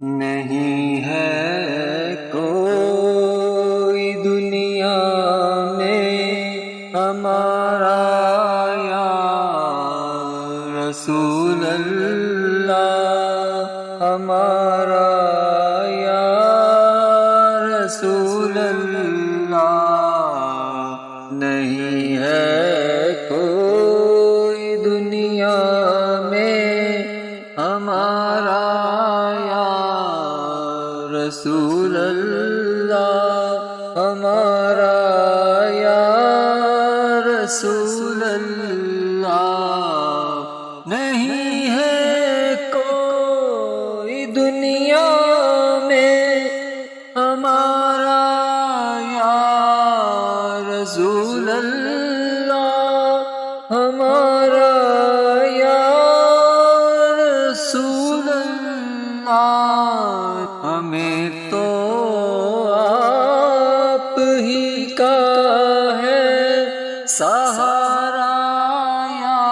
نہیں ہے کوئی دنیا میں ہمارا یا رسول اللہ، ہمارا یا رسول اللہ، نہیں ہے کوئی دنیا میں ہمارا یا رسول اللہ، ہمارا یا رسول اللہ، نہیں ہے کوئی دنیا میں ہمارا یا رسول اللہ، ہمارا یا رسول اللہ، ہمیں تو آپ ہی کا ہے سہارا یا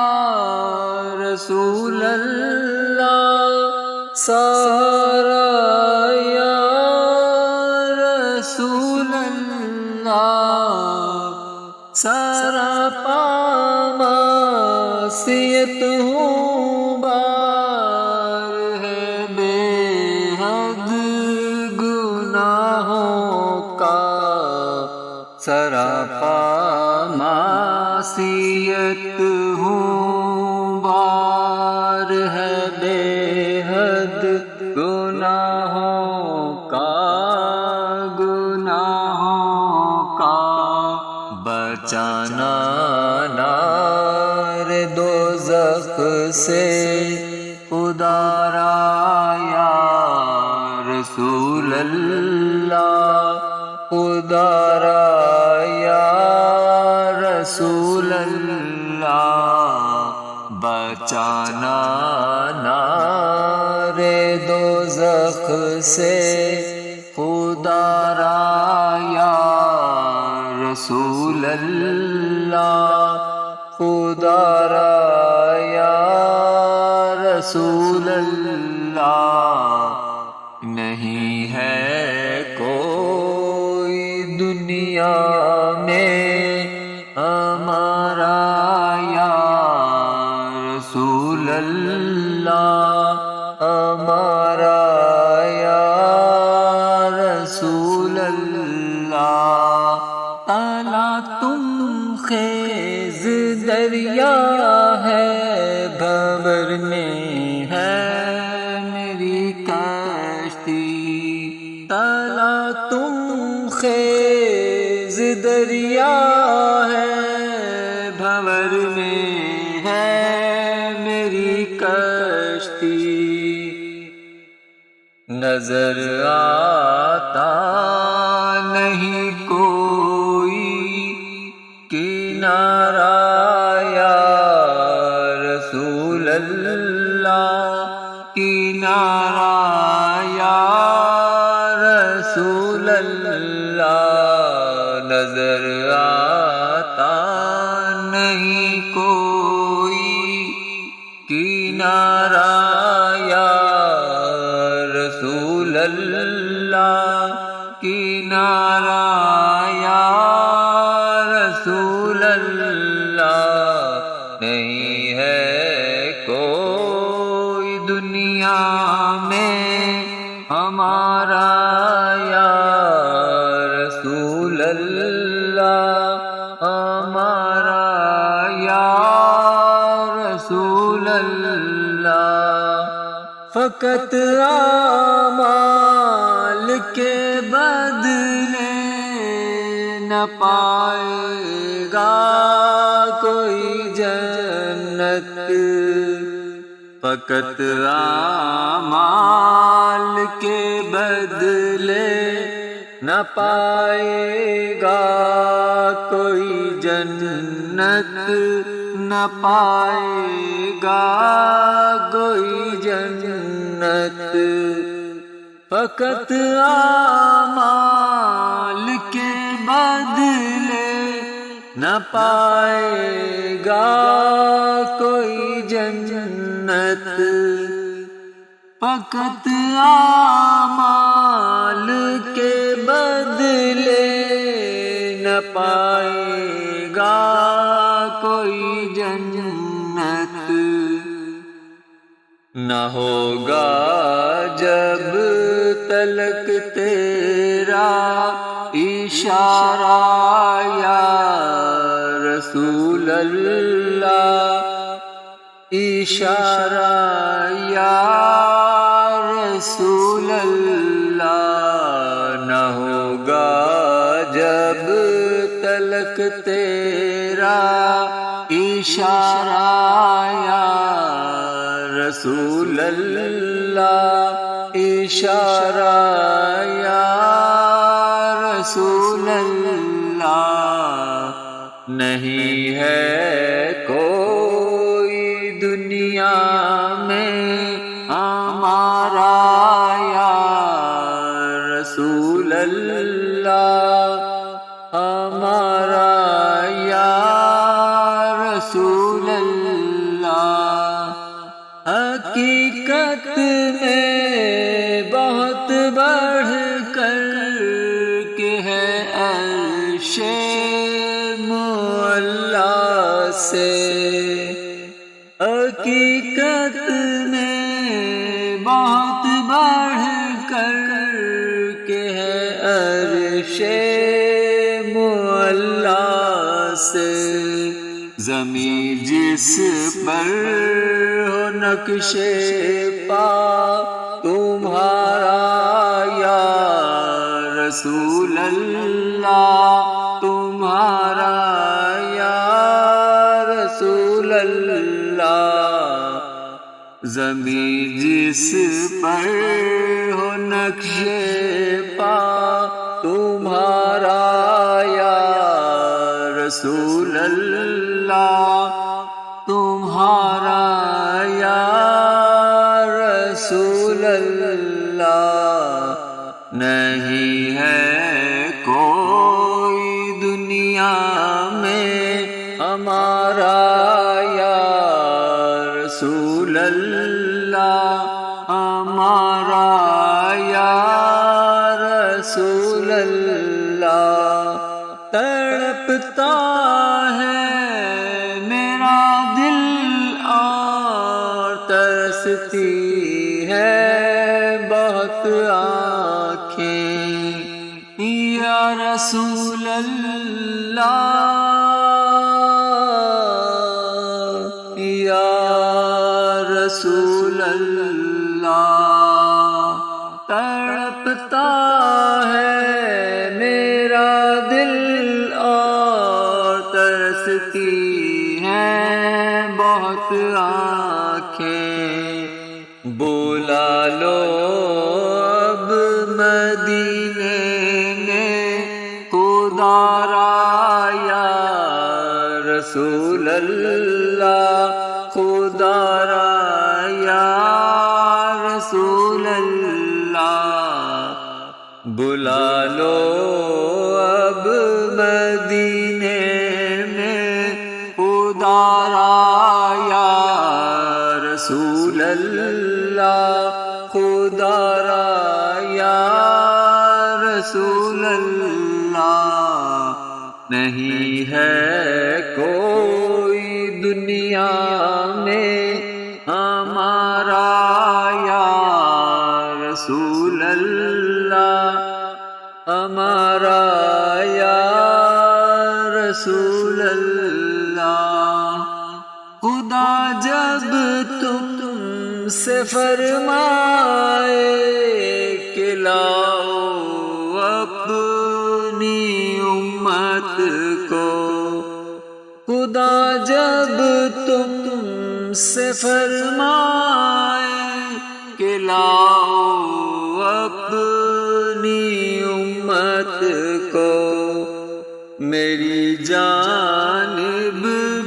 رسول اللہ، سہارا یا رسول اللہ، سراپا معصیت ہوں بار ہے بے حد گناہوں کا، سراپا معصیت ہوں بار ہے بے حد گناہوں کا، گناہوں کا، بچانا نار دوزخ سے خدا را یا رسول اللہ، خدا را یا رسول اللہ، بچانا نار دوزخ سے خدا را یا رسول اللہ، خدا را یا رسول اللہ، نہیں ہے کوئی دنیا میں ہمارا یا رسول اللہ، ہمارا یا رسول اللہ، تالا تم خیز دریا ہے بھنور میں ہے میری کشتی، تالا تم خیز دریا ہے بھنور میں ہے میری کشتی، نظر آتا نہیں کوئی کنارہ یا رسول اللہ، کنارہ یا رسول اللہ، نظر آتا نہیں کوئی کنارہ یا رسول اللہ، کنارہ یا رسول اللہ، نہیں ہے کوئی دنیا میں ہمارا یا رسول اللہ، ہمارا یا رسول اللہ، فقط اعمال کے بدلے نہ پائے گا کوئی جنت، فقط اعمال کے بدلے نہ پائے گا کوئی جنت، نہ پائے گا کوئی جنت، فقط اعمال کے بدلے نہ پائے گا کوئی جنت، فقط اعمال کے بدلے نہ پائے گا کوئی جنت، نہ ہوگا جب تلک تیرا اشارہ یا رسول اللہ، اشارہ یا رسول اللہ، نہ ہوگا جب تلک تیرا اشارہ یا رسول اللہ، اشارہ یا رسول اللہ۔ نہیں ہے کوئی دنیا میں ہمارا یا رسول اللہ، ہمارا یا رسول اللہ۔ حقیقت میں بہت بڑھ کر کے ہے عرش معلا سے، حقیقت میں بہت بڑھ کر کے ہے عرش معلا سے۔ زمین جس پر ہو نقش پا تمہارا یا رسول اللہ، تمہارا یا رسول اللہ۔ زمین جس پر ہو نقش پا تمہارا یا رسول اللہ، تمہارا یا رسول اللہ۔ نہیں ہے کوئی دنیا میں ہمارا یا رسول اللہ، ہمارا یا رسول اللہ۔ تڑپتا ہے میرا دل اور ترستی ہے بہت آنکھیں، یا رسول اللہ، یا رسول اللہ۔ تڑپتا ہے میرا دل اور ترستی ہیں بہت آنکھیں، بلا لو اب مدینے نے خدا را یا رسول اللہ، خدا را یا رسول اللہ۔ بلا لو اب مدینے میں خدا را یا رسول اللہ، خدا را یا رسول اللہ۔ نہیں ہے کوئی دنیا میں ہمارا یا رسول اللہ، ہمارا یا رسول اللہ۔ خدا جب تم سے فرمائے کہ لاؤ اپنی امت کو، خدا جب تم سے فرمائے کہ لاؤ اپنی امت کو، میری جانب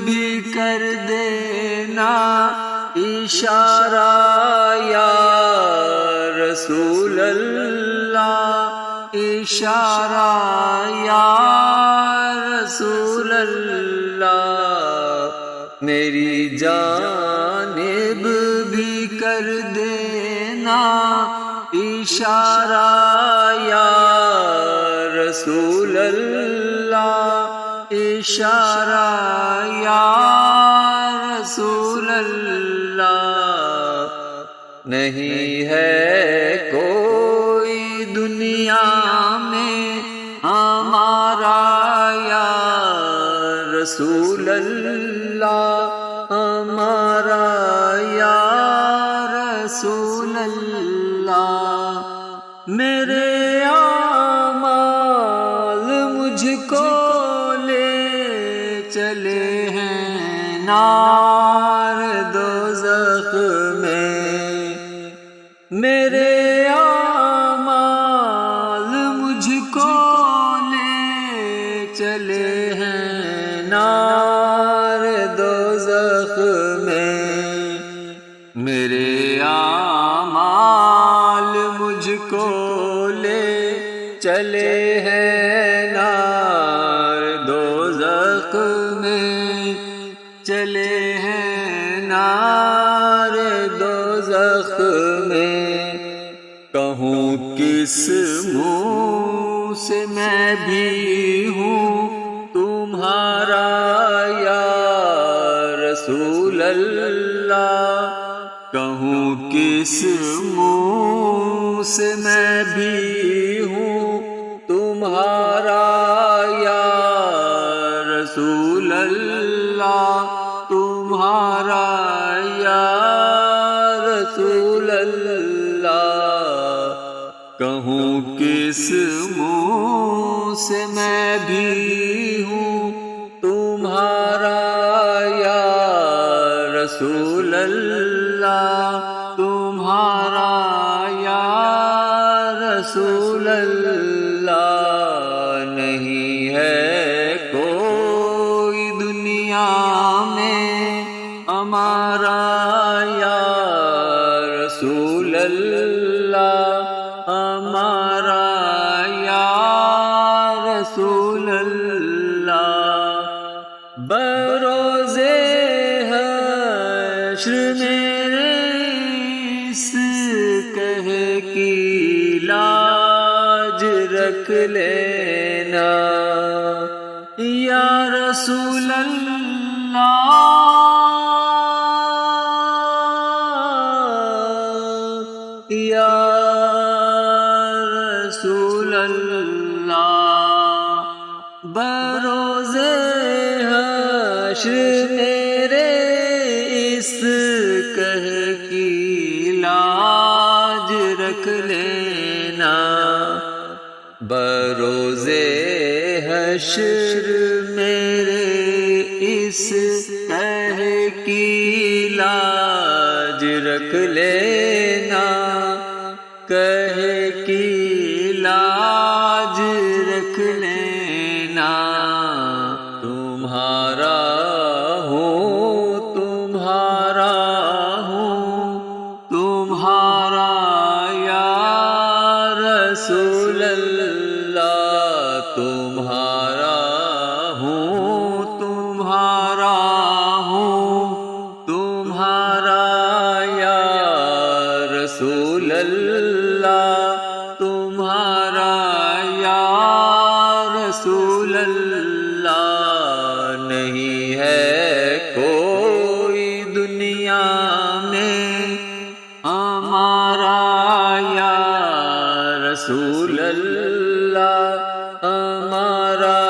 بھی کر دینا اشارہ یا رسول اللہ، اشارہ یا رسول اللہ۔ میری جانب بھی کر دینا اشارہ یا رسول اللہ، اشارہ یا رسول اللہ، نہیں ہے کوئی دنیا میں ہمارا یا رسول اللہ، ہمارا یا رسول اللہ۔ میرے اعمال مجھ کو لے چلے ہیں نار دوزخ میں، میرے اعمال مجھ کو لے چلے ہیں نار دوزخ میں، میرے اعمال مجھ کو لے چلے ہیں نار دوزخ میں، چلے ہیں نار دوزخ میں۔ کہوں کس منہ سے میں بھی ہوں تمہارا یا رسول اللہ، کہوں کس منہ سے میں بھی ہوں تمہارا یا رسول اللہ، تمہارا یا رسول اللہ، کہوں کس منہ سے میں بھی ہوں تمہارا یا رسول اللہ، تمہارا یا رسول اللہ۔ نہیں ہے کوئی دنیا میں ہمارا یا رسول اللہ، ہمارا یا رسول اللہ۔ بروز حشر میرے اس کہے کی لاج رکھ لینا یا رسول اللہ، یا رسول اللہ۔ بروز حشر میرے اس کہے کی لاج رکھ لینا، بروز حشر میرے اس کہے کی لاج رکھ لینا، کہے کی لاج رکھ لینا۔ تمہارا ہوں، تمہارا ہوں، تمہارا یا رسول اللہ، تمہارا ہوں، تمہارا ہوں، تمہارا یا رسول اللہ، تمہارا یا رسول اللہ۔ نہیں ہے کوئی دنیا میں ہمارا یا رسول اللہ، ہمارا